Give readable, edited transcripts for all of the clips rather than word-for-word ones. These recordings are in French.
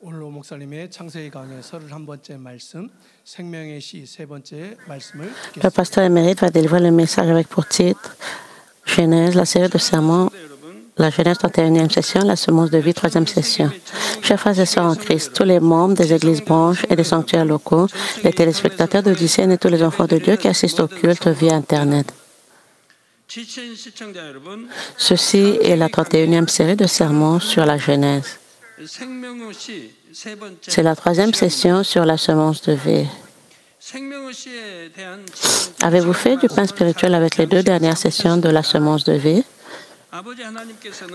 오늘 목사님의 창세기 강의 31번째 말씀, 생명의 시 세 번째 말씀을 Le 그 pasteur 듣겠습니다. émérite va délivrer le message avec pour titre Genèse, la série de sermons, la Genèse 31e session, la semence de vie 3e session. Chers frères et sœurs en Christ, tous les membres des églises branches et des sanctuaires locaux, les téléspectateurs d'Odyssée et tous les enfants de Dieu qui assistent au culte via Internet. Ceci est la 31e série de sermons sur la Genèse. C'est la 3e session sur la semence de vie. Avez-vous fait du pain spirituel avec les 2 dernières sessions de la semence de vie?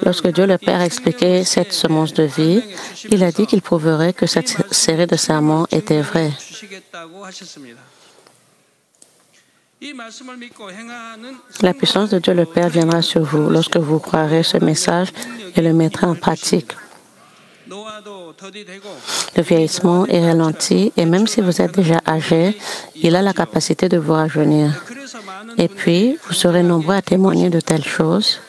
Lorsque Dieu le Père expliquait cette semence de vie, il a dit qu'il prouverait que cette série de sermons était vraie. La puissance de Dieu le Père viendra sur vous lorsque vous croirez ce message et le mettrez en pratique. Le vieillissement est ralenti et même si vous êtes déjà âgé, il a la capacité de vous rajeunir. Et puis, vous serez nombreux à témoigner de telles choses.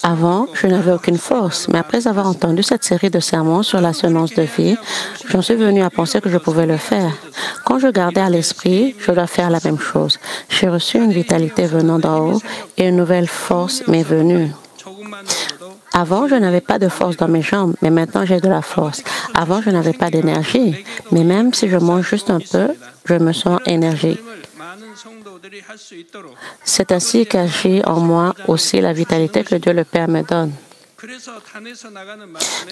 Avant, je n'avais aucune force, mais après avoir entendu cette série de sermons sur la semence de vie, j'en suis venu à penser que je pouvais le faire. Quand je gardais à l'esprit, je dois faire la même chose. J'ai reçu une vitalité venant d'en haut et une nouvelle force m'est venue. Avant, je n'avais pas de force dans mes jambes, mais maintenant j'ai de la force. Avant, je n'avais pas d'énergie, mais même si je mange juste un peu, je me sens énergique. C'est ainsi qu'agit en moi aussi la vitalité que Dieu le Père me donne.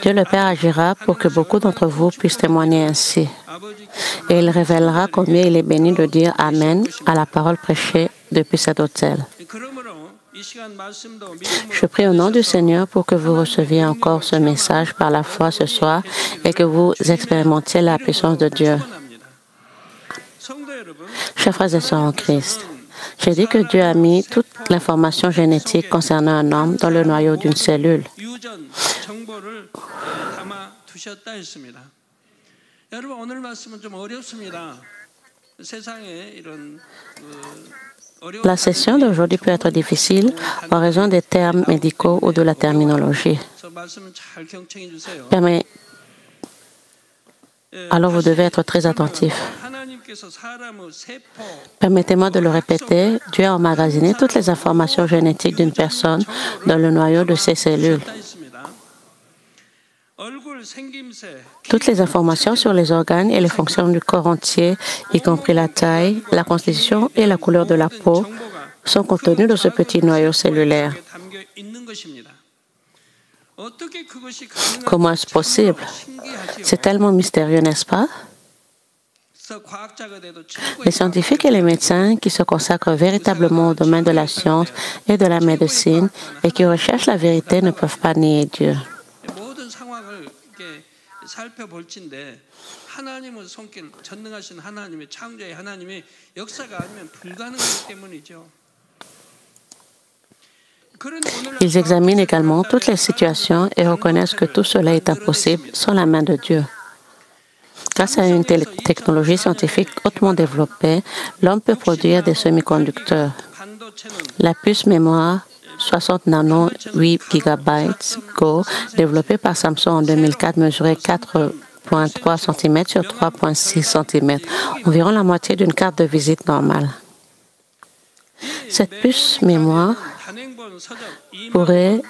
Dieu le Père agira pour que beaucoup d'entre vous puissent témoigner ainsi. Et il révélera combien il est béni de dire Amen à la parole prêchée depuis cet autel. Je prie au nom du Seigneur pour que vous receviez encore ce message par la foi ce soir et que vous expérimentiez la puissance de Dieu. Chers frères et sœurs en Christ, j'ai dit que Dieu a mis toute l'information génétique concernant un homme dans le noyau d'une cellule. La session d'aujourd'hui peut être difficile en raison des termes médicaux ou de la terminologie. Alors vous devez être très attentifs. Permettez-moi de le répéter, Dieu a emmagasiné toutes les informations génétiques d'une personne dans le noyau de ses cellules. Toutes les informations sur les organes et les fonctions du corps entier, y compris la taille, la constitution et la couleur de la peau, sont contenues dans ce petit noyau cellulaire. Comment est-ce possible? C'est tellement mystérieux, n'est-ce pas? Les scientifiques et les médecins qui se consacrent véritablement au domaine de la science et de la médecine et qui recherchent la vérité ne peuvent pas nier Dieu. Ils examinent également toutes les situations et reconnaissent que tout cela est impossible sans la main de Dieu. Grâce à une technologie scientifique hautement développée, l'homme peut produire des semi-conducteurs. La puce mémoire 60 nano 8 GB Go, développée par Samsung en 2004, mesurait 4,3 cm sur 3,6 cm, environ la moitié d'une carte de visite normale. Cette puce mémoire pourrait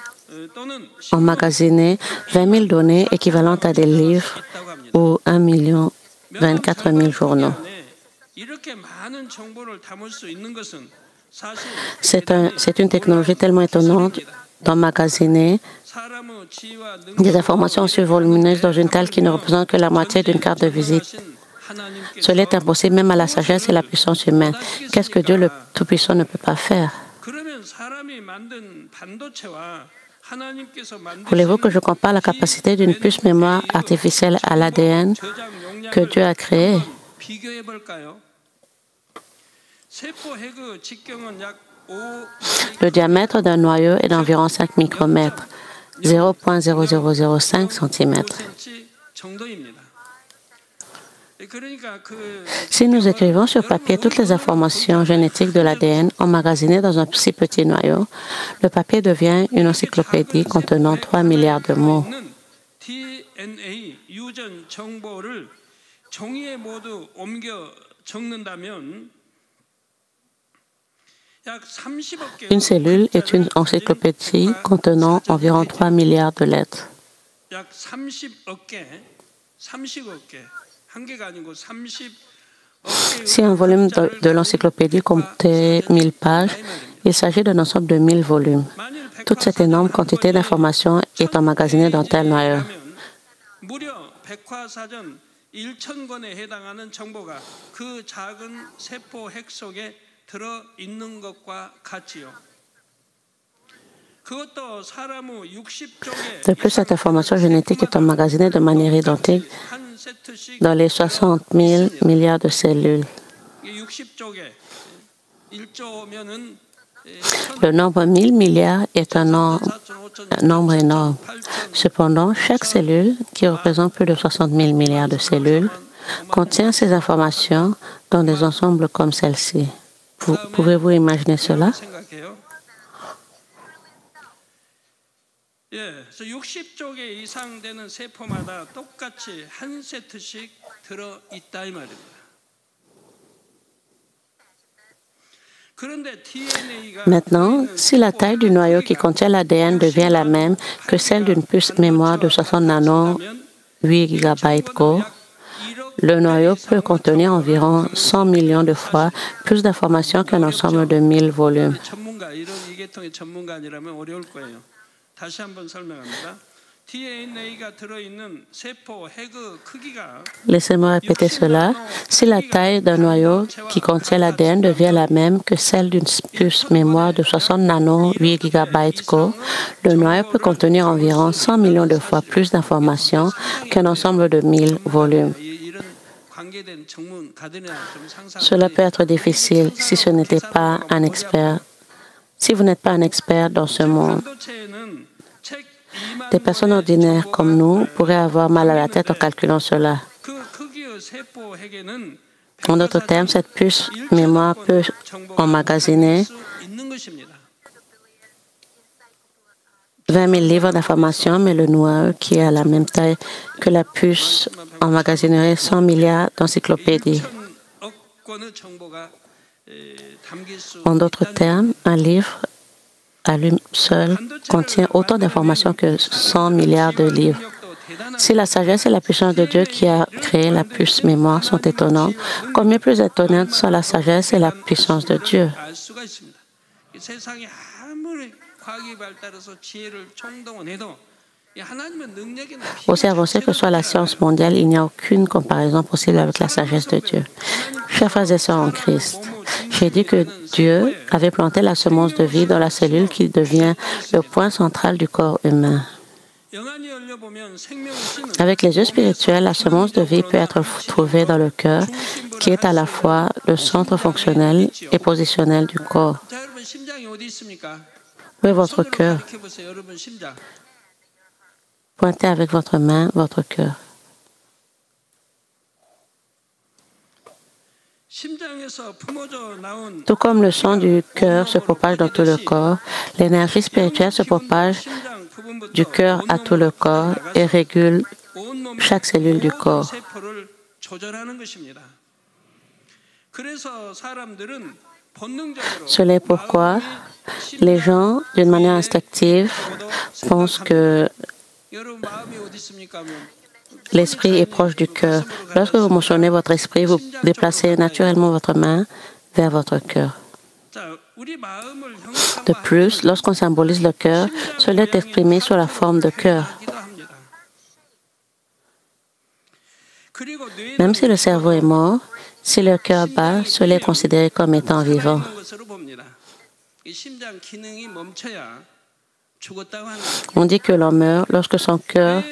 emmagasiner 20 000 données équivalentes à des livres ou 1,24 million journaux. C'est une technologie tellement étonnante d'emmagasiner des informations aussi volumineuses dans une taille qui ne représente que la moitié d'une carte de visite. Cela est impossible même à la sagesse et la puissance humaine. Qu'est-ce que Dieu le Tout-Puissant ne peut pas faire? Voulez-vous que je compare la capacité d'une puce mémoire artificielle à l'ADN que Dieu a créé? Le diamètre d'un noyau est d'environ 5 micromètres, 0,0005 cm. Si nous écrivons sur papier toutes les informations génétiques de l'ADN emmagasinées dans un si petit noyau, le papier devient une encyclopédie contenant 3 milliards de mots. Une cellule est une encyclopédie contenant environ 3 milliards de lettres. Si un volume de l'encyclopédie comptait 1000 pages, il s'agit d'un ensemble de 1000 volumes. Toute cette énorme quantité d'informations est emmagasinée dans tel noyau. De plus, cette information génétique est emmagasinée de manière identique dans les 60 000 milliards de cellules. Le nombre 1000 milliards est un nombre énorme. Cependant, chaque cellule, qui représente plus de 60 000 milliards de cellules, contient ces informations dans des ensembles comme celle-ci. Pouvez-vous imaginer cela? 그래서 60조 개 이상 되는 세포마다 똑같이 한 세트씩 들어 있다 이 말입니다. Maintenant, si la taille du noyau qui contient l'ADN devient la même que celle d'une puce mémoire de 60 nano 8 GB Go, le noyau peut contenir environ 100 millions de fois plus d'informations qu'un ensemble de 1000 volumes. Laissez-moi répéter cela. Si la taille d'un noyau qui contient l'ADN devient la même que celle d'une puce mémoire de 60 nano 8 GB Go, le noyau peut contenir environ 100 millions de fois plus d'informations qu'un ensemble de 1000 volumes. Cela peut être difficile si ce n'était pas un expert. Si vous n'êtes pas un expert dans ce monde, des personnes ordinaires comme nous pourraient avoir mal à la tête en calculant cela. En d'autres termes, cette puce mémoire peut emmagasiner 20 000 livres d'informations, mais le noyau, qui est à la même taille que la puce, emmagasinerait 100 milliards d'encyclopédies. En d'autres termes, un livre à lui seul contient autant d'informations que 100 milliards de livres. Si la sagesse et la puissance de Dieu qui a créé la puce mémoire sont étonnantes, combien plus étonnantes sont la sagesse et la puissance de Dieu? Aussi avancée que soit la science mondiale, il n'y a aucune comparaison possible avec la sagesse de Dieu. Chers frères et sœurs en Christ, j'ai dit que Dieu avait planté la semence de vie dans la cellule qui devient le point central du corps humain. Avec les yeux spirituels, la semence de vie peut être trouvée dans le cœur, qui est à la fois le centre fonctionnel et positionnel du corps. Où est votre cœur? Pointez avec votre main votre cœur. Tout comme le son du cœur se propage dans tout le corps, l'énergie spirituelle se propage du cœur à tout le corps et régule chaque cellule du corps. Cela est pourquoi les gens, d'une manière instinctive, pensent que l'esprit est proche du cœur. Lorsque vous mentionnez votre esprit, vous déplacez naturellement votre main vers votre cœur. De plus, lorsqu'on symbolise le cœur, cela est exprimé sous la forme de cœur. Même si le cerveau est mort, si le cœur bat, cela est considéré comme étant vivant. On dit que l'on meurt lorsque son cœur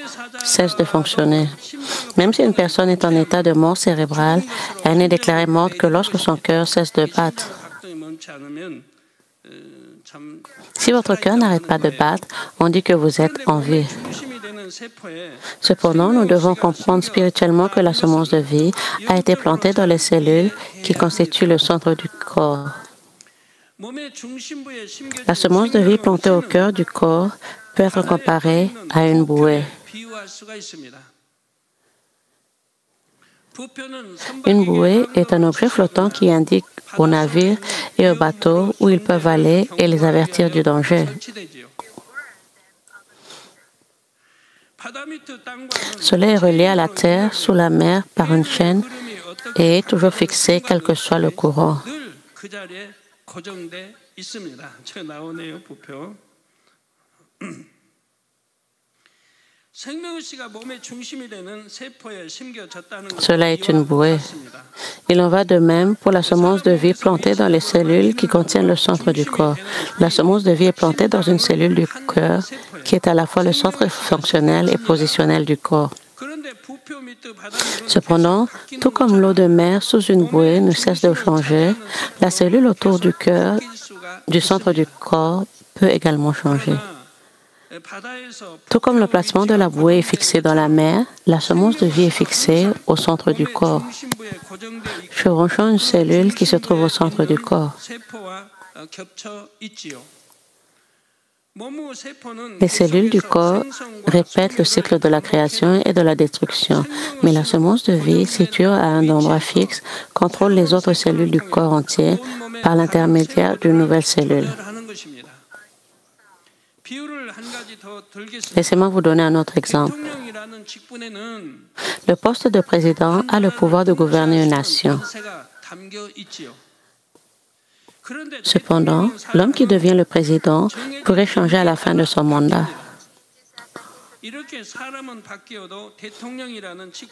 cesse de fonctionner. Même si une personne est en état de mort cérébrale, elle n'est déclarée morte que lorsque son cœur cesse de battre. Si votre cœur n'arrête pas de battre, on dit que vous êtes en vie. Cependant, nous devons comprendre spirituellement que la semence de vie a été plantée dans les cellules qui constituent le centre du corps. La semence de vie plantée au cœur du corps peut être comparée à une bouée. Une bouée est un objet flottant qui indique aux navires et aux bateaux où ils peuvent aller et les avertir du danger. Cela est relié à la terre sous la mer par une chaîne et est toujours fixé quel que soit le courant. Cela est une bouée. Il en va de même pour la semence de vie plantée dans les cellules qui contiennent le centre du corps. La semence de vie est plantée dans une cellule du cœur qui est à la fois le centre fonctionnel et positionnel du corps. Cependant, tout comme l'eau de mer sous une bouée ne cesse de changer, la cellule autour du cœur, du centre du corps, peut également changer. Tout comme le placement de la bouée est fixé dans la mer, la semence de vie est fixée au centre du corps, chevauchant une cellule qui se trouve au centre du corps. Les cellules du corps répètent le cycle de la création et de la destruction, mais la semence de vie, située à un endroit fixe, contrôle les autres cellules du corps entier par l'intermédiaire d'une nouvelle cellule. Laissez-moi vous donner un autre exemple. Le poste de président a le pouvoir de gouverner une nation. Cependant, l'homme qui devient le président pourrait changer à la fin de son mandat.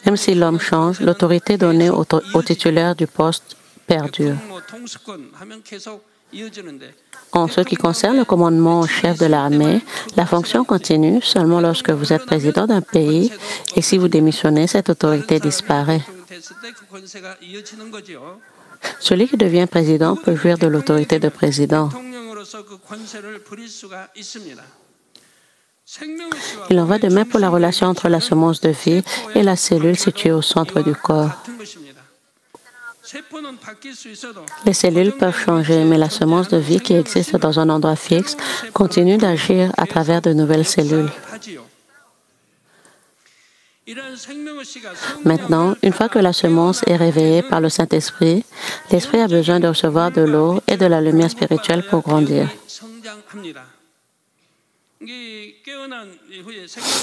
Même si l'homme change, l'autorité donnée au titulaire du poste perdure. En ce qui concerne le commandement en chef de l'armée, la fonction continue seulement lorsque vous êtes président d'un pays et si vous démissionnez, cette autorité disparaît. Celui qui devient président peut jouir de l'autorité de président. Il en va de même pour la relation entre la semence de vie et la cellule située au centre du corps. Les cellules peuvent changer, mais la semence de vie qui existe dans un endroit fixe continue d'agir à travers de nouvelles cellules. Maintenant, une fois que la semence est réveillée par le Saint-Esprit, l'Esprit a besoin de recevoir de l'eau et de la lumière spirituelle pour grandir.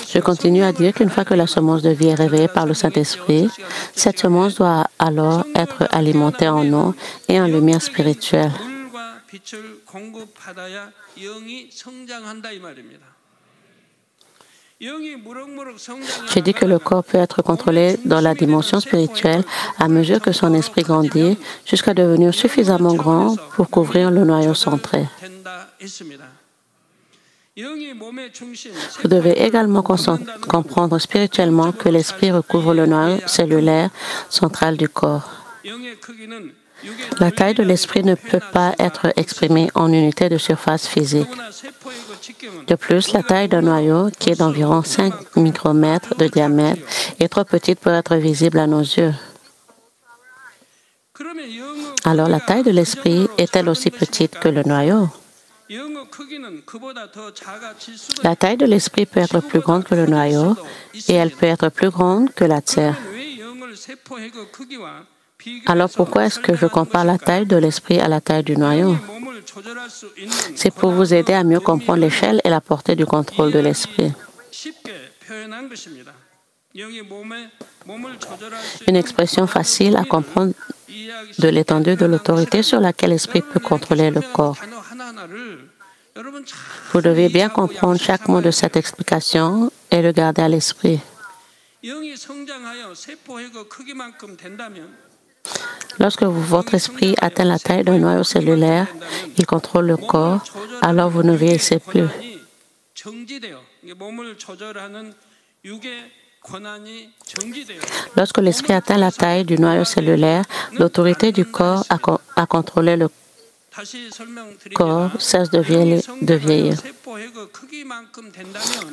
Je continue à dire qu'une fois que la semence de vie est réveillée par le Saint-Esprit, cette semence doit alors être alimentée en eau et en lumière spirituelle. J'ai dit que le corps peut être contrôlé dans la dimension spirituelle à mesure que son esprit grandit jusqu'à devenir suffisamment grand pour couvrir le noyau centré. Vous devez également comprendre spirituellement que l'esprit recouvre le noyau cellulaire central du corps. La taille de l'esprit ne peut pas être exprimée en unité de surface physique. De plus, la taille d'un noyau, qui est d'environ 5 micromètres de diamètre, est trop petite pour être visible à nos yeux. Alors, la taille de l'esprit est-elle aussi petite que le noyau? La taille de l'esprit peut être plus grande que le noyau et elle peut être plus grande que la terre. Alors pourquoi est-ce que je compare la taille de l'esprit à la taille du noyau? C'est pour vous aider à mieux comprendre l'échelle et la portée du contrôle de l'esprit. Une expression facile à comprendre de l'étendue de l'autorité sur laquelle l'esprit peut contrôler le corps. Vous devez bien comprendre chaque mot de cette explication et le garder à l'esprit. Lorsque votre esprit atteint la taille d'un noyau cellulaire, il contrôle le corps, alors vous ne vieillissez plus. Lorsque l'esprit atteint la taille du noyau cellulaire, l'autorité du corps à contrôler corps cesse de vieillir.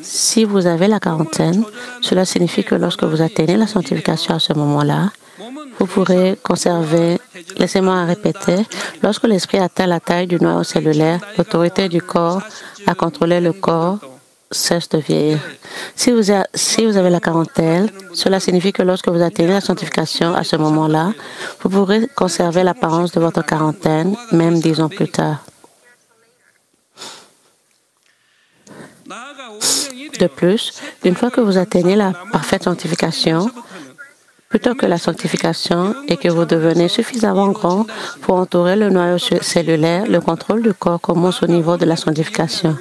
Si vous avez la quarantaine, cela signifie que lorsque vous atteignez la sanctification à ce moment-là, vous pourrez conserver, laissez-moi répéter, lorsque l'esprit atteint la taille du noyau cellulaire, l'autorité du corps à contrôler le corps cesse de vieillir. Si vous avez la quarantaine, cela signifie que lorsque vous atteignez la sanctification à ce moment-là, vous pourrez conserver l'apparence de votre quarantaine, même 10 ans plus tard. De plus, une fois que vous atteignez la parfaite sanctification, plutôt que la sanctification et que vous devenez suffisamment grand pour entourer le noyau cellulaire, le contrôle du corps commence au niveau de la sanctification.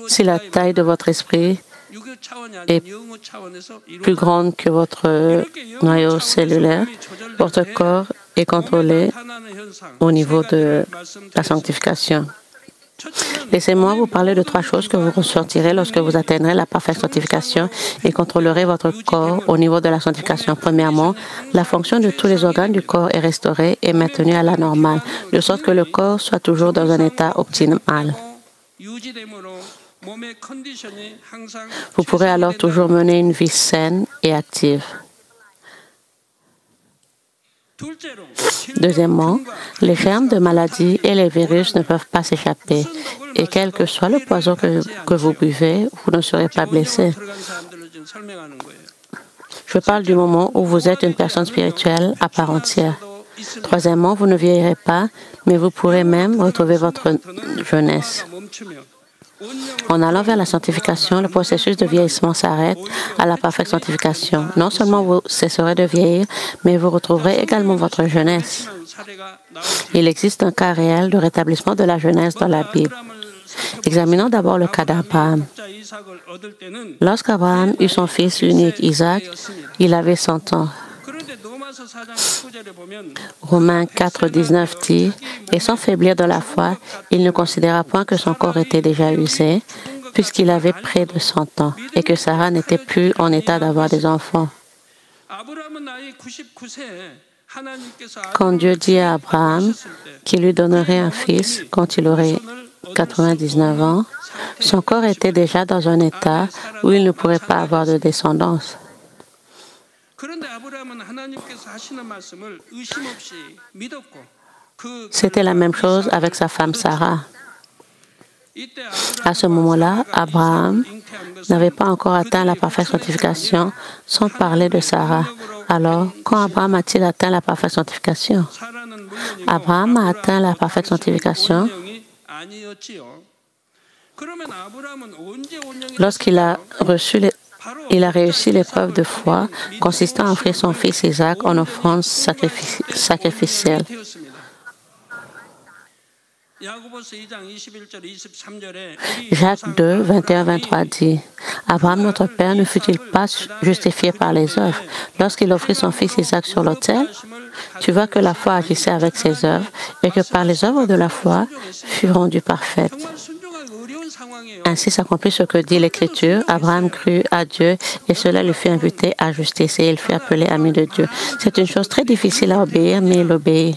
Si la taille de votre esprit est plus grande que votre noyau cellulaire, votre corps est contrôlé au niveau de la sanctification. Laissez-moi vous parler de 3 choses que vous ressentirez lorsque vous atteindrez la parfaite sanctification et contrôlerez votre corps au niveau de la sanctification. Premièrement, la fonction de tous les organes du corps est restaurée et maintenue à la normale, de sorte que le corps soit toujours dans un état optimal. Vous pourrez alors toujours mener une vie saine et active. Deuxièmement, les germes de maladie et les virus ne peuvent pas s'échapper. Et quel que soit le poison que vous buvez, vous ne serez pas blessé. Je parle du moment où vous êtes une personne spirituelle à part entière. Troisièmement, vous ne vieillirez pas, mais vous pourrez même retrouver votre jeunesse. En allant vers la sanctification, le processus de vieillissement s'arrête à la parfaite sanctification. Non seulement vous cesserez de vieillir, mais vous retrouverez également votre jeunesse. Il existe un cas réel de rétablissement de la jeunesse dans la Bible. Examinons d'abord le cas d'Abraham. Lorsqu'Abraham eut son fils unique Isaac, il avait 100 ans. Romains 4, 19 dit, « Et sans faiblir de la foi, il ne considéra point que son corps était déjà usé, puisqu'il avait près de 100 ans, et que Sarah n'était plus en état d'avoir des enfants. » Quand Dieu dit à Abraham qu'il lui donnerait un fils quand il aurait 99 ans, son corps était déjà dans un état où il ne pourrait pas avoir de descendance. C'était la même chose avec sa femme Sarah. À ce moment-là, Abraham n'avait pas encore atteint la parfaite sanctification, sans parler de Sarah. Alors, quand Abraham a-t-il atteint la parfaite sanctification? Abraham a atteint la parfaite sanctification lorsqu'il a réussi l'épreuve de foi consistant à offrir son fils Isaac en offrande sacrificielle. Jacques 2, 21-23 dit, « Abraham, notre père, ne fut-il pas justifié par les œuvres lorsqu'il offrit son fils Isaac sur l'autel? Tu vois que la foi agissait avec ses œuvres et que par les œuvres de la foi fut rendue parfaite. » Ainsi s'accomplit ce que dit l'Écriture. Abraham crut à Dieu et cela lui fut imputé à justice et il fut appelé ami de Dieu. C'est une chose très difficile à obéir, mais il obéit.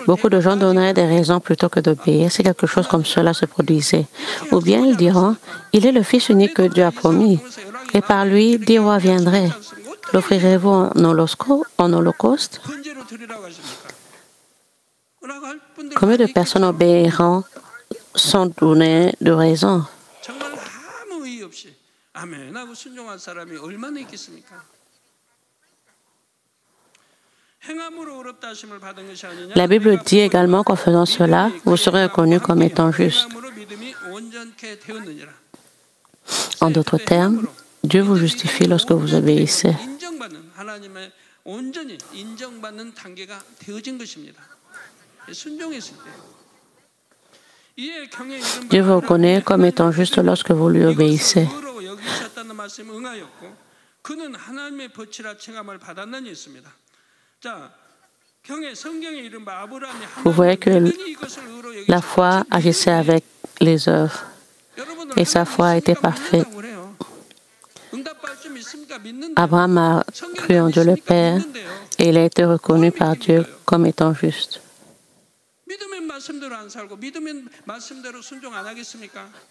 Beaucoup de gens donneraient des raisons plutôt que d'obéir si quelque chose comme cela se produisait. Ou bien ils diront, il est le Fils unique que Dieu a promis et par lui 10 rois viendraient. L'offrirez-vous en holocauste? Combien de personnes obéiront sans donner de raison? La Bible dit également qu'en faisant cela, vous serez reconnus comme étant justes. En d'autres termes, Dieu vous justifie lorsque vous obéissez. Dieu vous reconnaît comme étant juste lorsque vous lui obéissez. Vous voyez que la foi agissait avec les œuvres et sa foi a été parfaite. Abraham a cru en Dieu le Père et il a été reconnu par Dieu comme étant juste.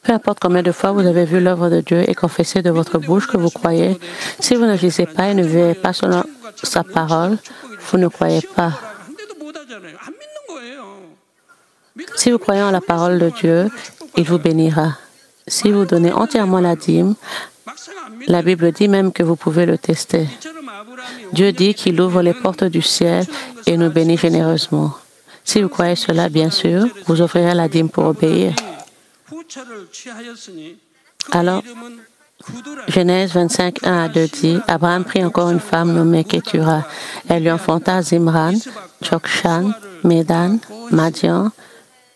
Peu importe combien de fois vous avez vu l'œuvre de Dieu et confessé de votre bouche que vous croyez, si vous n'agissez pas et ne vivez pas selon sa parole, vous ne croyez pas. Si vous croyez en la parole de Dieu, il vous bénira. Si vous donnez entièrement la dîme, la Bible dit même que vous pouvez le tester. Dieu dit qu'il ouvre les portes du ciel et nous bénit généreusement. Si vous croyez cela, bien sûr, vous offrirez la dîme pour obéir. Alors, Genèse 25, 1 à 2 dit, Abraham prit encore une femme nommée Ketura. Elle lui enfanta Zimran, Jokshan, Médan, Madian,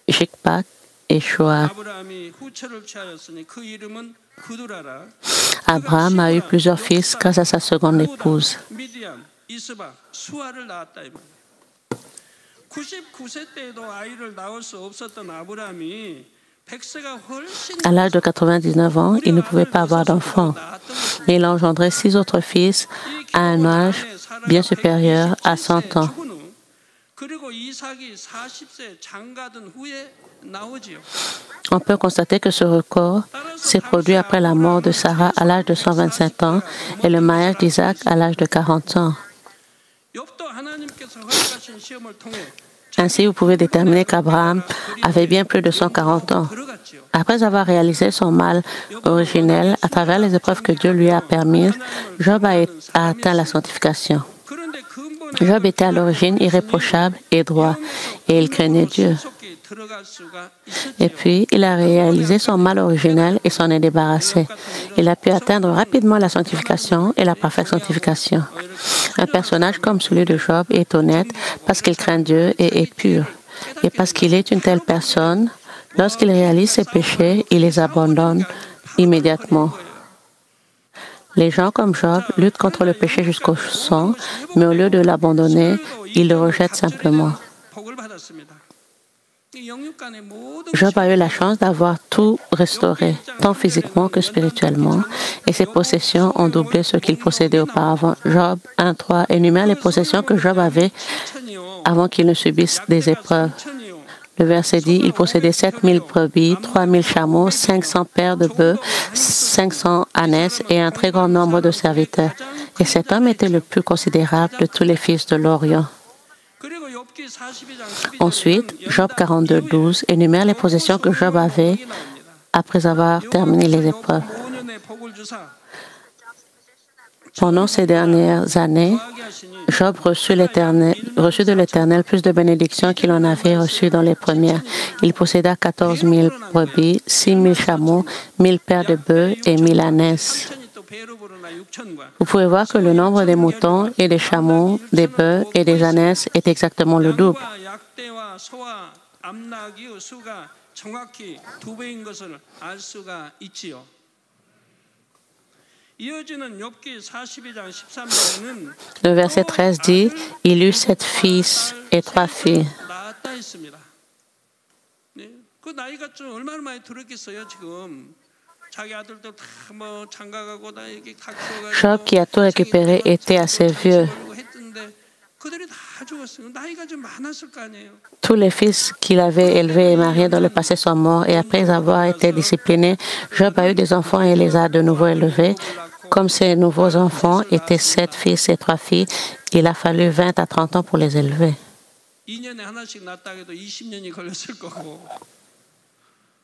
Jikbak et Shoab. Abraham a eu plusieurs fils grâce à sa seconde épouse. À l'âge de 99 ans, il ne pouvait pas avoir d'enfants, mais il a engendré 6 autres fils à un âge bien supérieur à 100 ans. On peut constater que ce record s'est produit après la mort de Sarah à l'âge de 125 ans et le mariage d'Isaac à l'âge de 40 ans. Ainsi, vous pouvez déterminer qu'Abraham avait bien plus de 140 ans. Après avoir réalisé son mal originel à travers les épreuves que Dieu lui a permises, Job a atteint la sanctification. Job était à l'origine irréprochable et droit, et il craignait Dieu. Et puis, il a réalisé son mal originel et s'en est débarrassé. Il a pu atteindre rapidement la sanctification et la parfaite sanctification. Un personnage comme celui de Job est honnête parce qu'il craint Dieu et est pur. Et parce qu'il est une telle personne, lorsqu'il réalise ses péchés, il les abandonne immédiatement. Les gens comme Job luttent contre le péché jusqu'au sang, mais au lieu de l'abandonner, ils le rejettent simplement. Job a eu la chance d'avoir tout restauré, tant physiquement que spirituellement, et ses possessions ont doublé ce qu'il possédait auparavant. Job 1.3 énumère les possessions que Job avait avant qu'il ne subisse des épreuves. Le verset dit, il possédait 7000 brebis, 3000 chameaux, 500 paires de bœufs, 500 ânesses et un très grand nombre de serviteurs. Et cet homme était le plus considérable de tous les fils de l'Orient. Ensuite, Job 42.12 énumère les possessions que Job avait après avoir terminé les épreuves. Pendant ces dernières années, Job reçut de l'Éternel plus de bénédictions qu'il en avait reçues dans les premières. Il posséda 14 000 brebis, 6 000 chameaux, 1000 paires de bœufs et 1000 ânesses. Vous pouvez voir que le nombre des moutons et des chameaux, des bœufs et des ânesses est exactement le double. Le verset 13 dit, il eut 7 fils et 3 filles. Job, qui a tout récupéré, était assez vieux. Tous les fils qu'il avait élevés et mariés dans le passé sont morts, et après avoir été discipliné, Job a eu des enfants et les a de nouveau élevés. Comme ces nouveaux enfants étaient 7 fils et 3 filles, il a fallu 20 à 30 ans pour les élever.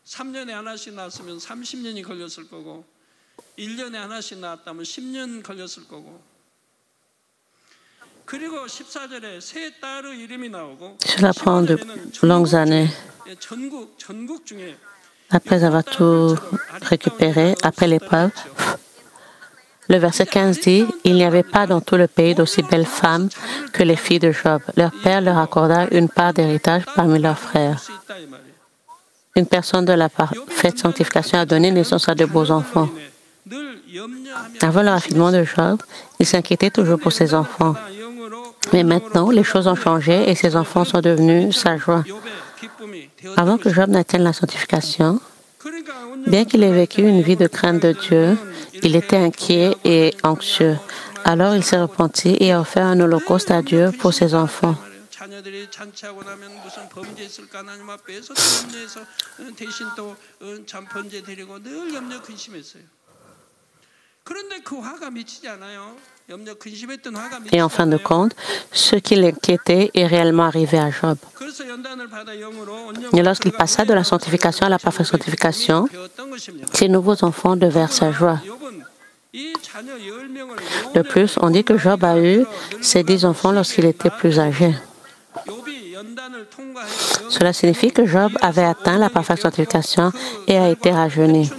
3년에 하나씩 낳았으면 30년이 걸렸을 거고 1년에 하나씩 낳았다면 10년 걸렸을 거고 그리고 14절에 세 딸의 이름이 나오고 Cela prend de longues années. 전국 중에 Après avoir tout récupéré, après l'épreuve, le verset 15 dit, il n'y avait pas dans tout le pays d'aussi belles femmes que les filles de Job. Leur père leur accorda une part d'héritage parmi leurs frères. Une personne de la parfaite sanctification a donné naissance à de beaux enfants. Avant le raffinement de Job, il s'inquiétait toujours pour ses enfants. Mais maintenant, les choses ont changé et ses enfants sont devenus sa joie. Avant que Job n'atteigne la sanctification, Bien qu'il ait vécu une vie de crainte de Dieu, il était inquiet et anxieux. Alors il s'est repenti et a offert un holocauste à Dieu pour ses enfants. 자녀들이 잔치하고 나면 무슨 범죄 있을까 하나님 앞에서 염려해서 대신 또 번제 드리고 늘 염려 근심했어요. 그런데 그 화가 미치지 않아요. 염려 근심했던 화가 미치지 Et en fin de compte, ce qui l'inquiétait est réellement arrivé à Job. 그래서 연단을 받아 영으로 Et lorsqu'il passa de la sanctification à la parfaite sanctification, ses nouveaux enfants devinrent sa joie. De plus, on dit que Job a eu ses 10 enfants lorsqu'il était plus âgé. Cela signifie que Job avait atteint la parfaite sanctification et a été rajeuni.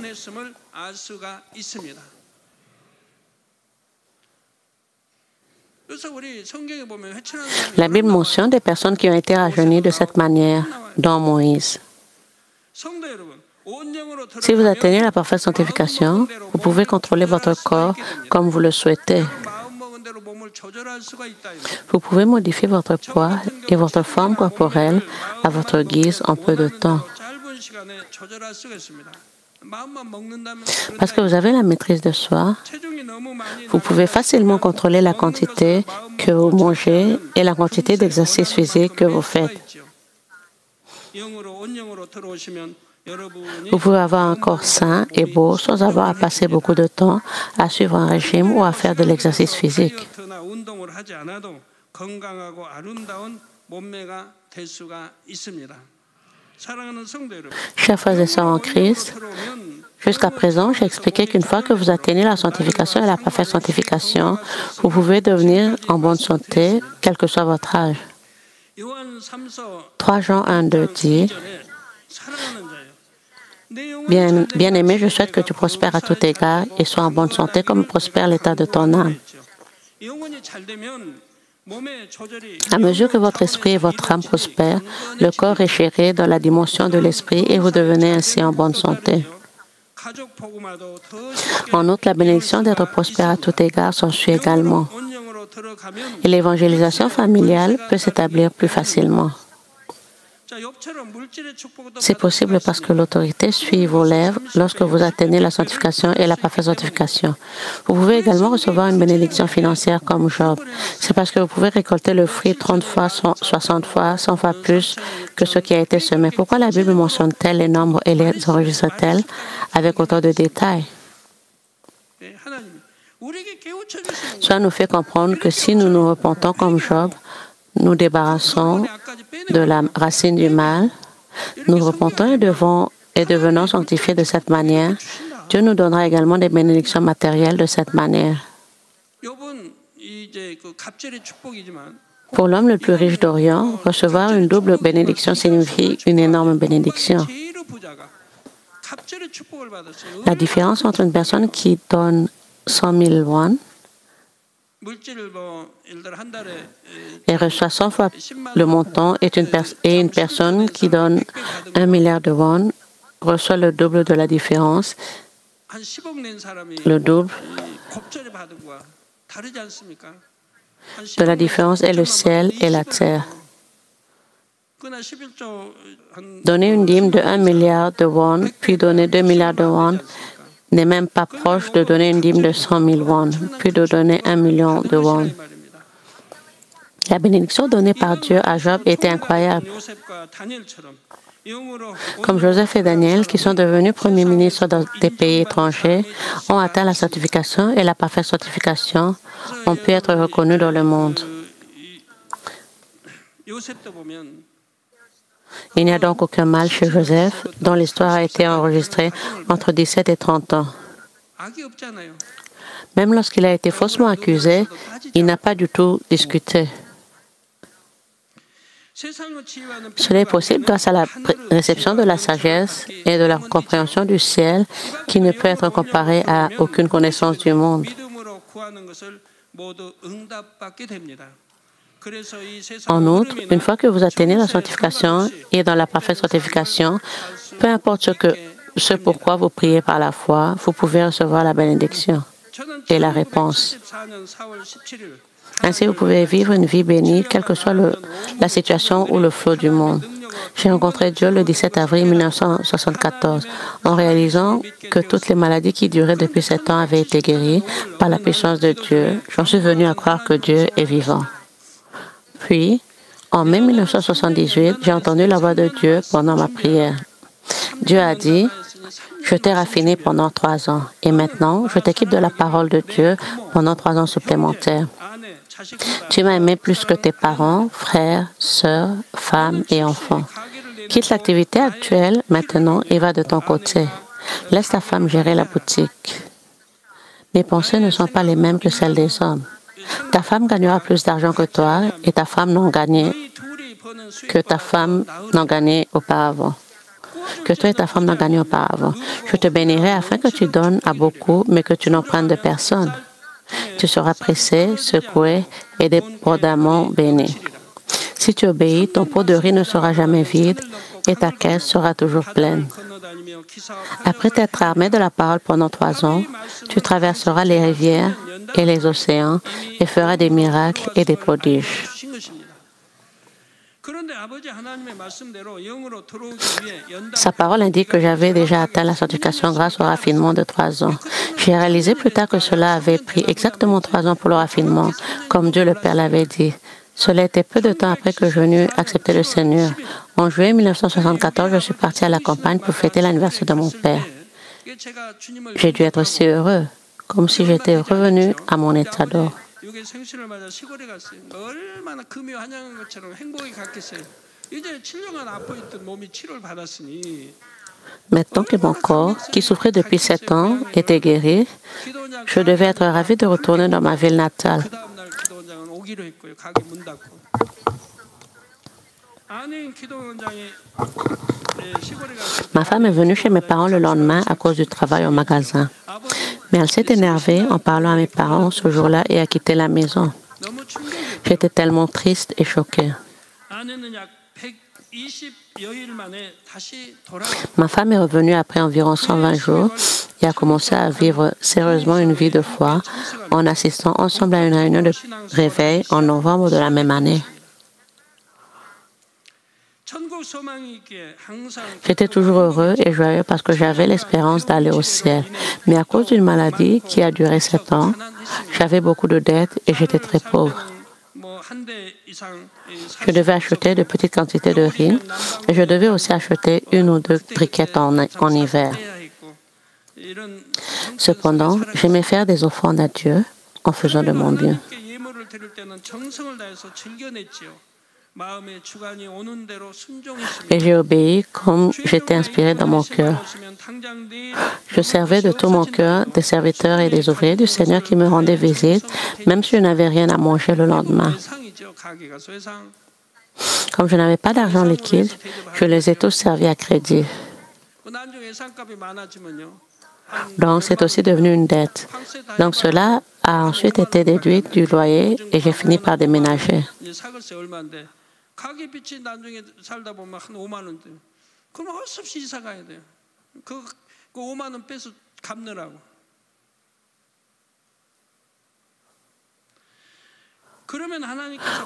La Bible mentionne des personnes qui ont été rajeunies de cette manière, dont Moïse. Si vous atteignez la parfaite sanctification, vous pouvez contrôler votre corps comme vous le souhaitez. Vous pouvez modifier votre poids et votre forme corporelle à votre guise en peu de temps. Parce que vous avez la maîtrise de soi, vous pouvez facilement contrôler la quantité que vous mangez et la quantité d'exercice physique que vous faites. Vous pouvez avoir un corps sain et beau sans avoir à passer beaucoup de temps à suivre un régime ou à faire de l'exercice physique. Chers frères et sœurs en Christ, jusqu'à présent, j'ai expliqué qu'une fois que vous atteignez la sanctification et la parfaite sanctification, vous pouvez devenir en bonne santé, quel que soit votre âge. 3 Jean 1:2 dit, Bien-aimé, je souhaite que tu prospères à tout égard et sois en bonne santé comme prospère l'état de ton âme. À mesure que votre esprit et votre âme prospèrent, le corps est géré dans la dimension de l'esprit et vous devenez ainsi en bonne santé. En outre, la bénédiction d'être prospère à tout égard s'ensuit également. Et l'évangélisation familiale peut s'établir plus facilement. C'est possible parce que l'autorité suit vos lèvres lorsque vous atteignez la sanctification et la parfaite sanctification. Vous pouvez également recevoir une bénédiction financière comme Job. C'est parce que vous pouvez récolter le fruit 30 fois, 60 fois, 100 fois plus que ce qui a été semé. Pourquoi la Bible mentionne-t-elle les nombres et les enregistre-t-elle avec autant de détails? Cela nous fait comprendre que si nous nous repentons comme Job, nous débarrassons de la racine du mal, nous repentons et devenons sanctifiés de cette manière, Dieu nous donnera également des bénédictions matérielles de cette manière. Pour l'homme le plus riche d'Orient, recevoir une double bénédiction signifie une énorme bénédiction. La différence entre une personne qui donne 100 000 won et reçoit 100 fois le montant et une personne qui donne 1 milliard de won reçoit le double de la différence. Le double de la différence est le ciel et la terre. Donner une dîme de 1 milliard de won, puis donner 2 milliards de won, n'est même pas proche de donner une dîme de 100 000 won, puis de donner 1 million de won. La bénédiction donnée par Dieu à Job était incroyable. Comme Joseph et Daniel, qui sont devenus premiers ministres dans des pays étrangers, ont atteint la sanctification et la parfaite sanctification, ont pu être reconnus dans le monde. Il n'y a donc aucun mal chez Joseph, dont l'histoire a été enregistrée entre 17 et 30 ans. Même lorsqu'il a été faussement accusé, il n'a pas du tout discuté. Cela est possible grâce à la réception de la sagesse et de la compréhension du ciel qui ne peut être comparée à aucune connaissance du monde. En outre, une fois que vous atteignez la sanctification et dans la parfaite sanctification, peu importe ce pourquoi vous priez par la foi, vous pouvez recevoir la bénédiction et la réponse. Ainsi, vous pouvez vivre une vie bénie, quelle que soit la situation ou le flot du monde. J'ai rencontré Dieu le 17 avril 1974. En réalisant que toutes les maladies qui duraient depuis 7 ans avaient été guéries par la puissance de Dieu, j'en suis venu à croire que Dieu est vivant. Puis, en mai 1978, j'ai entendu la voix de Dieu pendant ma prière. Dieu a dit, « Je t'ai raffiné pendant 3 ans et maintenant, je t'équipe de la parole de Dieu pendant 3 ans supplémentaires. Tu m'as aimé plus que tes parents, frères, sœurs, femmes et enfants. Quitte l'activité actuelle maintenant et va de ton côté. Laisse ta femme gérer la boutique. Mes pensées ne sont pas les mêmes que celles des hommes. Ta femme gagnera plus d'argent que toi et ta femme n'en gagnait que ta femme n'en gagnait auparavant. Que toi et ta femme n'en gagnaient auparavant. Je te bénirai afin que tu donnes à beaucoup, mais que tu n'en prennes de personne. Tu seras pressé, secoué et débordamment béni. Si tu obéis, ton pot de riz ne sera jamais vide et ta caisse sera toujours pleine. Après t'être armé de la parole pendant 3 ans, tu traverseras les rivières et les océans et feras des miracles et des prodiges. » Sa parole indique que j'avais déjà atteint la sanctification grâce au raffinement de 3 ans. J'ai réalisé plus tard que cela avait pris exactement 3 ans pour le raffinement, comme Dieu le Père l'avait dit. Cela était peu de temps après que je venus accepter le Seigneur. En juillet 1974, je suis parti à la campagne pour fêter l'anniversaire de mon père. J'ai dû être si heureux, comme si j'étais revenu à mon état d'or. Maintenant que mon corps, qui souffrait depuis 7 ans, était guéri, je devais être ravi de retourner dans ma ville natale. Ma femme est venue chez mes parents le lendemain à cause du travail au magasin. Mais elle s'est énervée en parlant à mes parents ce jour-là et a quitté la maison. J'étais tellement triste et choquée. Ma femme est revenue après environ 120 jours et a commencé à vivre sérieusement une vie de foi en assistant ensemble à une réunion de réveil en novembre de la même année. J'étais toujours heureux et joyeux parce que j'avais l'espérance d'aller au ciel. Mais à cause d'une maladie qui a duré 7 ans, j'avais beaucoup de dettes et j'étais très pauvre. Je devais acheter de petites quantités de riz et je devais aussi acheter 1 ou 2 briquettes en hiver. Cependant, j'aimais faire des offrandes à Dieu en faisant de mon bien. Et j'ai obéi comme j'étais inspiré dans mon cœur. Je servais de tout mon cœur des serviteurs et des ouvriers du Seigneur qui me rendaient visite, même si je n'avais rien à manger le lendemain. Comme je n'avais pas d'argent liquide, je les ai tous servis à crédit. Donc, c'est aussi devenu une dette. Donc, cela a ensuite été déduit du loyer et j'ai fini par déménager. 가계빚이 나중에 살다 보면 한 5만 원 돼요. 그럼 할 수 없이 이사 가야 돼요. 그 5만 원 빼서 갚느라고.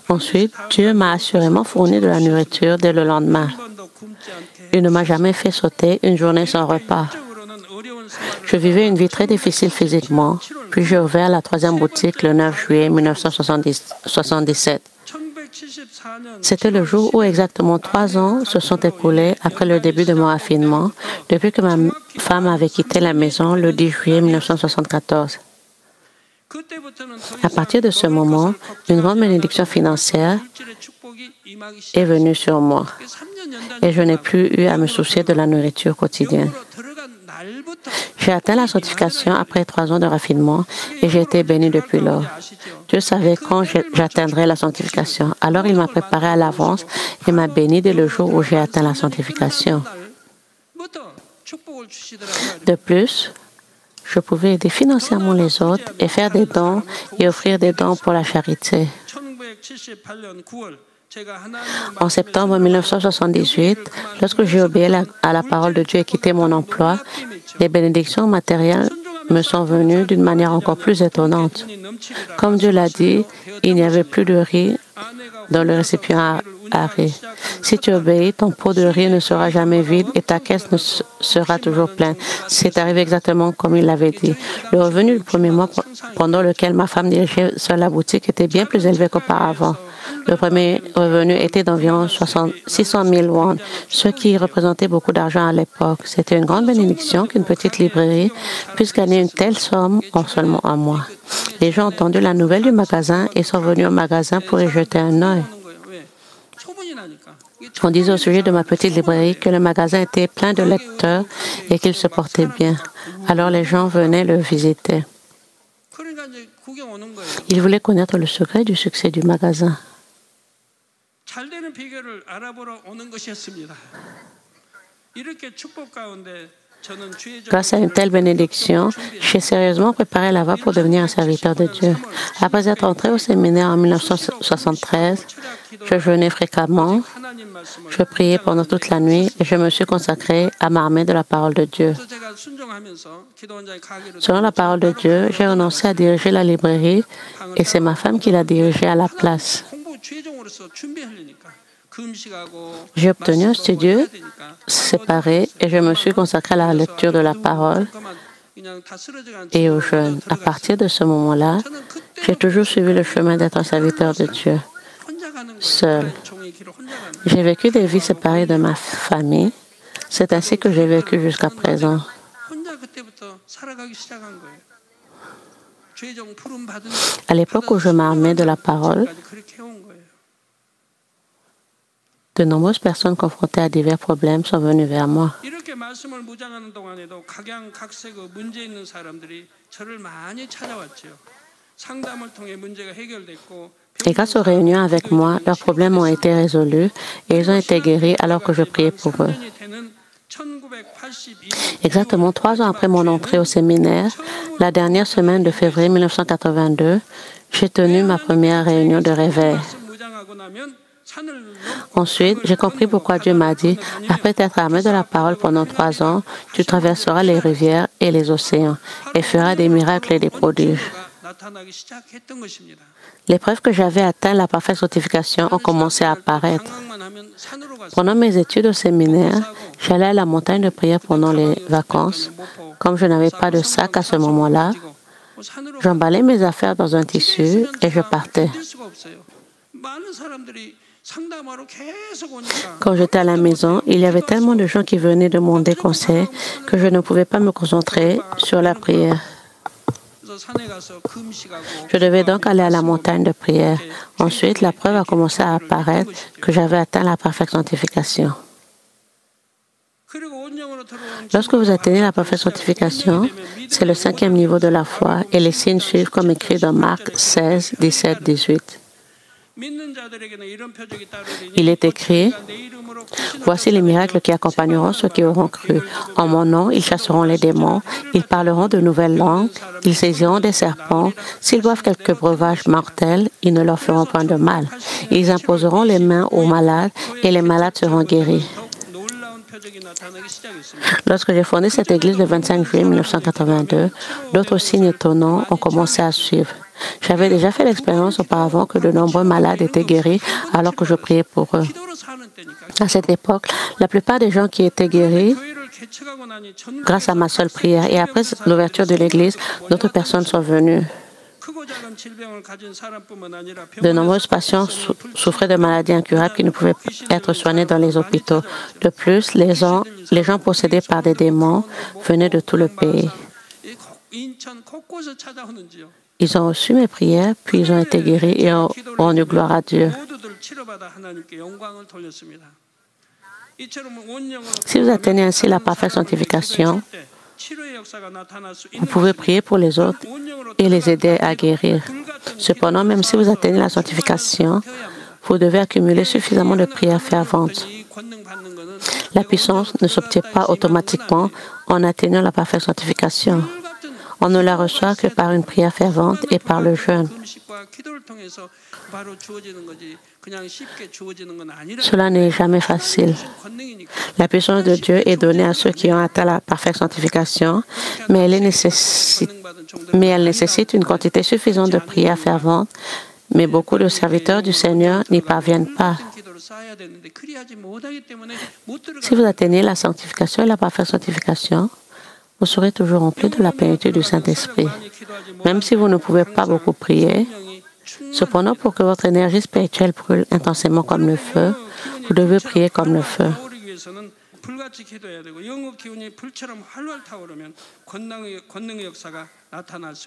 Ensuite, Dieu m'a assurément fourni de la nourriture dès le lendemain. Il ne m'a jamais fait sauter une journée sans repas. Je vivais une vie très difficile physiquement, puis j'ai ouvert la 3e boutique le 9 juillet 1977. C'était le jour où exactement 3 ans se sont écoulés après le début de mon raffinement, depuis que ma femme avait quitté la maison le 10 juillet 1974. À partir de ce moment, une grande bénédiction financière est venue sur moi et je n'ai plus eu à me soucier de la nourriture quotidienne. J'ai atteint la sanctification après 3 ans de raffinement et j'ai été béni depuis lors. Dieu savait quand j'atteindrais la sanctification. Alors il m'a préparé à l'avance et m'a béni dès le jour où j'ai atteint la sanctification. De plus, je pouvais aider financièrement les autres et faire des dons et offrir des dons pour la charité. En septembre 1978, lorsque j'ai obéi à la parole de Dieu et quitté mon emploi, les bénédictions matérielles me sont venues d'une manière encore plus étonnante. Comme Dieu l'a dit, il n'y avait plus de riz dans le récipient à riz. Si tu obéis, ton pot de riz ne sera jamais vide et ta caisse sera toujours pleine. C'est arrivé exactement comme il l'avait dit. Le revenu du premier mois pendant lequel ma femme dirigeait seule la boutique était bien plus élevé qu'auparavant. Le premier revenu était d'environ 600 000 won, ce qui représentait beaucoup d'argent à l'époque. C'était une grande bénédiction qu'une petite librairie puisse gagner une telle somme en seulement un mois. Les gens ont entendu la nouvelle du magasin et sont venus au magasin pour y jeter un œil. On disait au sujet de ma petite librairie que le magasin était plein de lecteurs et qu'il se portait bien. Alors les gens venaient le visiter. Ils voulaient connaître le secret du succès du magasin. Grâce à une telle bénédiction, j'ai sérieusement préparé la voie pour devenir un serviteur de Dieu. Après être entré au séminaire en 1973, je jeûnais fréquemment, je priais pendant toute la nuit et je me suis consacré à m'armer de la parole de Dieu. Selon la parole de Dieu, j'ai renoncé à diriger la librairie et c'est ma femme qui l'a dirigée à la place. J'ai obtenu un studio séparé et je me suis consacré à la lecture de la parole et au jeûne. À partir de ce moment-là, j'ai toujours suivi le chemin d'être un serviteur de Dieu, seul. J'ai vécu des vies séparées de ma famille. C'est ainsi que j'ai vécu jusqu'à présent. À l'époque où je m'armais de la parole, de nombreuses personnes confrontées à divers problèmes sont venues vers moi. Et grâce aux réunions avec moi, leurs problèmes ont été résolus et ils ont été guéris alors que je priais pour eux. Exactement 3 ans après mon entrée au séminaire, la dernière semaine de février 1982, j'ai tenu ma première réunion de réveil. Ensuite, j'ai compris pourquoi Dieu m'a dit, après t'être armé de la parole pendant 3 ans, tu traverseras les rivières et les océans et feras des miracles et des prodiges. Les preuves que j'avais atteint la parfaite sanctification ont commencé à apparaître. Pendant mes études au séminaire, j'allais à la montagne de prière pendant les vacances. Comme je n'avais pas de sac à ce moment-là, j'emballais mes affaires dans un tissu et je partais. Quand j'étais à la maison, il y avait tellement de gens qui venaient demander conseil que je ne pouvais pas me concentrer sur la prière. Je devais donc aller à la montagne de prière. Ensuite, la preuve a commencé à apparaître que j'avais atteint la parfaite sanctification. Lorsque vous atteignez la parfaite sanctification, c'est le 5e niveau de la foi et les signes suivent comme écrit dans Marc 16, 17, 18. Il est écrit, « Voici les miracles qui accompagneront ceux qui auront cru. En mon nom, ils chasseront les démons, ils parleront de nouvelles langues, ils saisiront des serpents. S'ils boivent quelques breuvages mortels, ils ne leur feront point de mal. Ils imposeront les mains aux malades et les malades seront guéris. » Lorsque j'ai fondé cette église le 25 juillet 1982, d'autres signes étonnants ont commencé à suivre. J'avais déjà fait l'expérience auparavant que de nombreux malades étaient guéris alors que je priais pour eux. À cette époque, la plupart des gens qui étaient guéris grâce à ma seule prière et après l'ouverture de l'église, d'autres personnes sont venues. De nombreux patients souffraient de maladies incurables qui ne pouvaient être soignés dans les hôpitaux. De plus, les gens possédés par des démons venaient de tout le pays. Ils ont reçu mes prières, puis ils ont été guéris et ont rendu gloire à Dieu. Si vous atteignez ainsi la parfaite sanctification, vous pouvez prier pour les autres et les aider à guérir. Cependant, même si vous atteignez la sanctification, vous devez accumuler suffisamment de prières ferventes. La puissance ne s'obtient pas automatiquement en atteignant la parfaite sanctification. On ne la reçoit que par une prière fervente et par le jeûne. Cela n'est jamais facile. La puissance de Dieu est donnée à ceux qui ont atteint la parfaite sanctification, mais elle nécessite une quantité suffisante de prières ferventes Mais beaucoup de serviteurs du Seigneur n'y parviennent pas. Si vous atteignez la sanctification et la parfaite sanctification, vous serez toujours remplis de la plénitude du Saint-Esprit. Même si vous ne pouvez pas beaucoup prier, cependant, pour que votre énergie spirituelle brûle intensément comme le feu, vous devez prier comme le feu.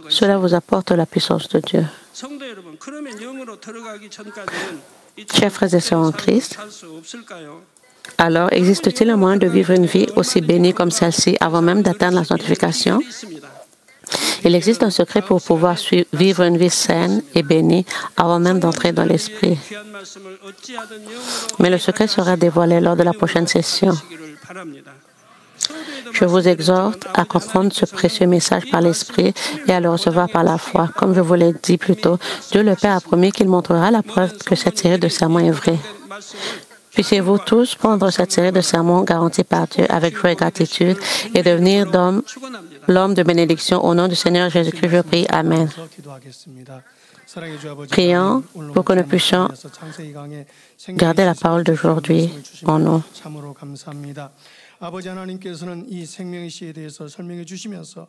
Cela vous apporte la puissance de Dieu. Chers frères et sœurs en Christ, alors existe-t-il un moyen de vivre une vie aussi bénie comme celle-ci avant même d'atteindre la sanctification? Il existe un secret pour pouvoir vivre une vie saine et bénie avant même d'entrer dans l'Esprit. Mais le secret sera dévoilé lors de la prochaine session. Je vous exhorte à comprendre ce précieux message par l'Esprit et à le recevoir par la foi. Comme je vous l'ai dit plus tôt, Dieu le Père a promis qu'il montrera la preuve que cette série de sermons est vraie. Puissiez-vous tous prendre cette série de sermons garantis par Dieu avec joie et gratitude et devenir l'homme de bénédiction au nom du Seigneur Jésus-Christ. Je prie. Amen. Prions pour que nous puissions garder la parole d'aujourd'hui en nous. 아버지 하나님께서는 이 생명의 시에 대해서 설명해 주시면서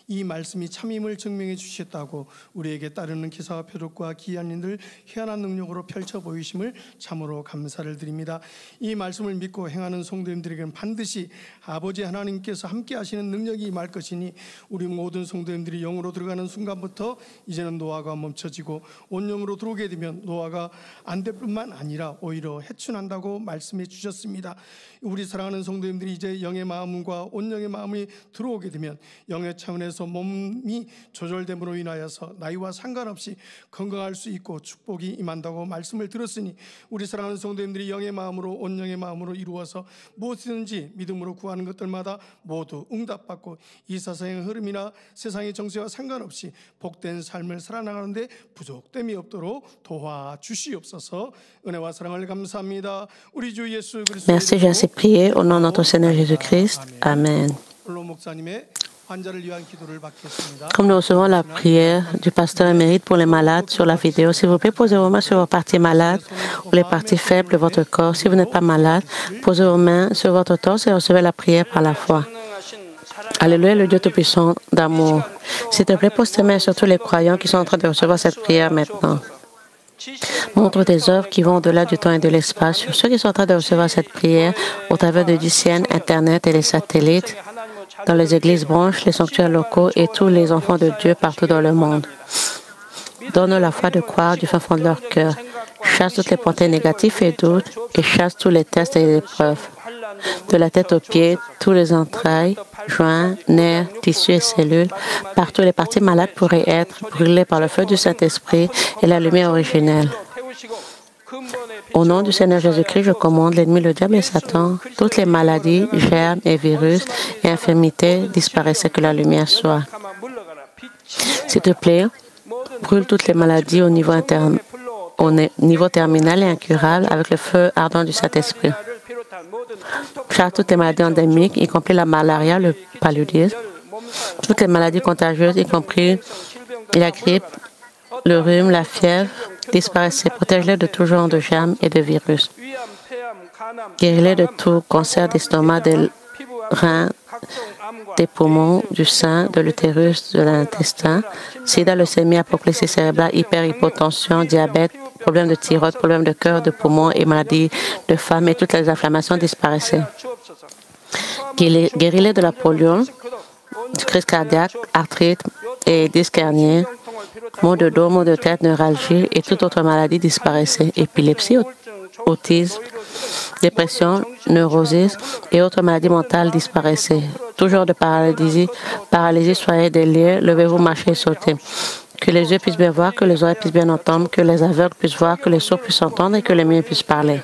이 말씀이 참임을 증명해 주셨다고 우리에게 따르는 기사와 표적과 기이한 일들 희한한 능력으로 펼쳐 보이심을 참으로 감사를 드립니다. 이 말씀을 믿고 행하는 성도님들에게는 반드시 아버지 하나님께서 함께 하시는 능력이 임할 것이니 우리 모든 성도님들이 영으로 들어가는 순간부터 이제는 노화가 멈춰지고 온 영으로 들어오게 되면 노화가 안 될 뿐만 아니라 오히려 해춘한다고 말씀해 주셨습니다. 우리 사랑하는 성도님들이 이제 영의 마음과 온 영의 마음이 들어오게 되면 영의 차원에서 몸이 조절됨으로 인하여서 나이와 상관없이 건강할 수 있고 축복이 임한다고 말씀을 들었으니 우리 사랑하는 성도님들이 영의 마음으로 온 영의 마음으로 이루어서 무엇이든지 믿음으로 구하는 것들마다 모두 응답받고 이 세상의 흐름이나 세상의 정세와 상관없이 복된 삶을 살아나가는데 부족됨이 없도록 도와주시옵소서. 은혜와 사랑을 감사합니다. 우리 주 예수 그리스도 Merci, j'ai assez prié au nom de notre Seigneur Jésus-Christ. Amen. Comme nous recevons la prière du pasteur émérite pour les malades sur la vidéo, s'il vous plaît, posez vos mains sur vos parties malades ou les parties faibles de votre corps. Si vous n'êtes pas malade, posez vos mains sur votre torse et recevez la prière par la foi. Alléluia, le Dieu Tout-Puissant d'amour. S'il te plaît, pose tes mains sur tous les croyants qui sont en train de recevoir cette prière maintenant. Montre tes œuvres qui vont au-delà du temps et de l'espace sur ceux qui sont en train de recevoir cette prière au travers de DCN, Internet et les satellites, dans les églises branches, les sanctuaires locaux et tous les enfants de Dieu partout dans le monde. Donne la foi de croire du fin fond de leur cœur. Chasse toutes les pensées négatives et doutes et chasse tous les tests et les épreuves. De la tête aux pieds, tous les entrailles, joints, nerfs, tissus et cellules, partout les parties malades pourraient être brûlées par le feu du Saint-Esprit et la lumière originelle. Au nom du Seigneur Jésus-Christ, je commande l'ennemi, le diable et Satan, toutes les maladies, germes et virus et infirmités disparaissent, que la lumière soit. S'il te plaît, brûle toutes les maladies au niveau terminal et incurable avec le feu ardent du Saint-Esprit. Chasse toutes les maladies endémiques, y compris la malaria, le paludisme, toutes les maladies contagieuses, y compris la grippe, le rhume, la fièvre, disparaissez. Protège-les de tout genre de germes et de virus. Guéris-les de tout cancer d'estomac, des reins, des poumons, du sein, de l'utérus, de l'intestin, sida, leucémie, apoplexie cérébrale, hyperhypotension, diabète, problèmes de thyroïde, problèmes de cœur, de poumons et maladies de femme et toutes les inflammations disparaissaient. Guéris-les de la polio, du crise cardiaque, arthrite et disque hernie, maux de dos, maux de tête, neuralgie et toute autre maladie disparaissait. Épilepsie, autisme, dépression, neurosis et autres maladies mentales disparaissaient. Tout genre de paralysie, soyez délire, levez-vous, marchez et sautez. Que les yeux puissent bien voir, que les oreilles puissent bien entendre, que les aveugles puissent voir, que les sourds puissent entendre et que les muets puissent parler.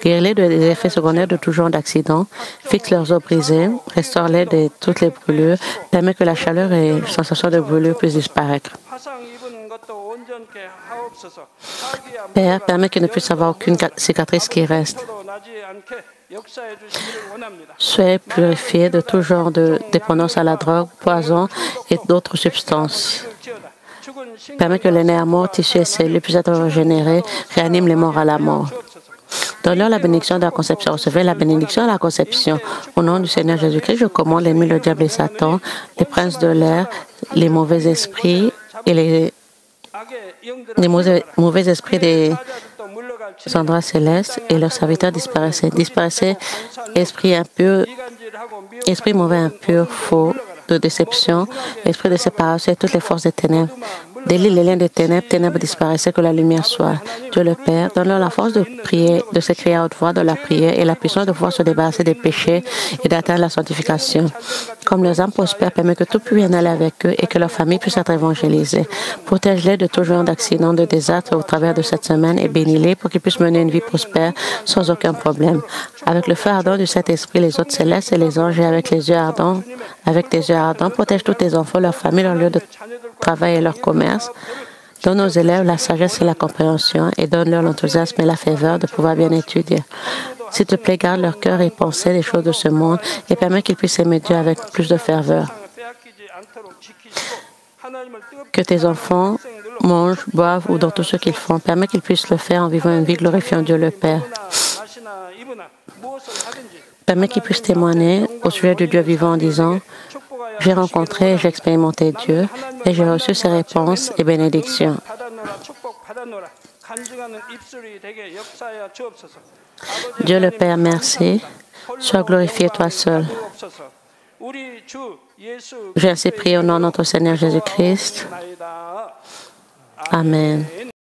Guéris-les des effets secondaires de tout genre d'accidents, fixe leurs os brisés, restaure-les de toutes les brûlures, permet que la chaleur et la sensation de brûlure puissent disparaître. Père, permet qu'il ne puisse avoir aucune cicatrice qui reste. Soyez purifiés de tout genre de dépendance à la drogue, poison et d'autres substances. Permets que les nerfs morts, tissus et cellules puissent être régénérés. Réanime les morts à la mort. Donne-leur la bénédiction de la conception. Recevez la bénédiction de la conception. Au nom du Seigneur Jésus-Christ, je commande l'ennemi, le diable et Satan, les princes de l'air, les mauvais esprits et les mauvais esprits des endroits célestes et leurs serviteurs disparaissaient. Disparaissaient, esprit impur, esprit mauvais, impur, faux, de déception, esprit de séparation et toutes les forces des ténèbres. Délie les liens des ténèbres, ténèbres disparaissaient, que la lumière soit. Dieu le Père, donne-leur la force de prier, de s'écrier à haute voix de la prière et la puissance de pouvoir se débarrasser des péchés et d'atteindre la sanctification. Comme leurs âmes prospèrent, permet que tout puisse aller avec eux et que leur famille puisse être évangélisée. Protège-les de tout genre d'accidents, de désastres au travers de cette semaine et bénis-les pour qu'ils puissent mener une vie prospère sans aucun problème. Avec le feu ardent du Saint-Esprit, les hôtes célestes et les anges et avec les yeux ardents, avec tes yeux ardents, protège tous tes enfants, leur famille, leur lieu de travail et leur commerce. Donne aux élèves la sagesse et la compréhension et donne-leur l'enthousiasme et la faveur de pouvoir bien étudier. S'il te plaît, garde leur cœur et pensée des choses de ce monde et permets qu'ils puissent aimer Dieu avec plus de ferveur. Que tes enfants mangent, boivent ou dans tout ce qu'ils font, permets qu'ils puissent le faire en vivant une vie glorifiant Dieu le Père. Permets qu'ils puissent témoigner au sujet du Dieu vivant en disant: j'ai rencontré et j'ai expérimenté Dieu et j'ai reçu ses réponses et bénédictions. Dieu le Père, merci. Sois glorifié toi seul. J'ai ainsi prié au nom de notre Seigneur Jésus-Christ. Amen.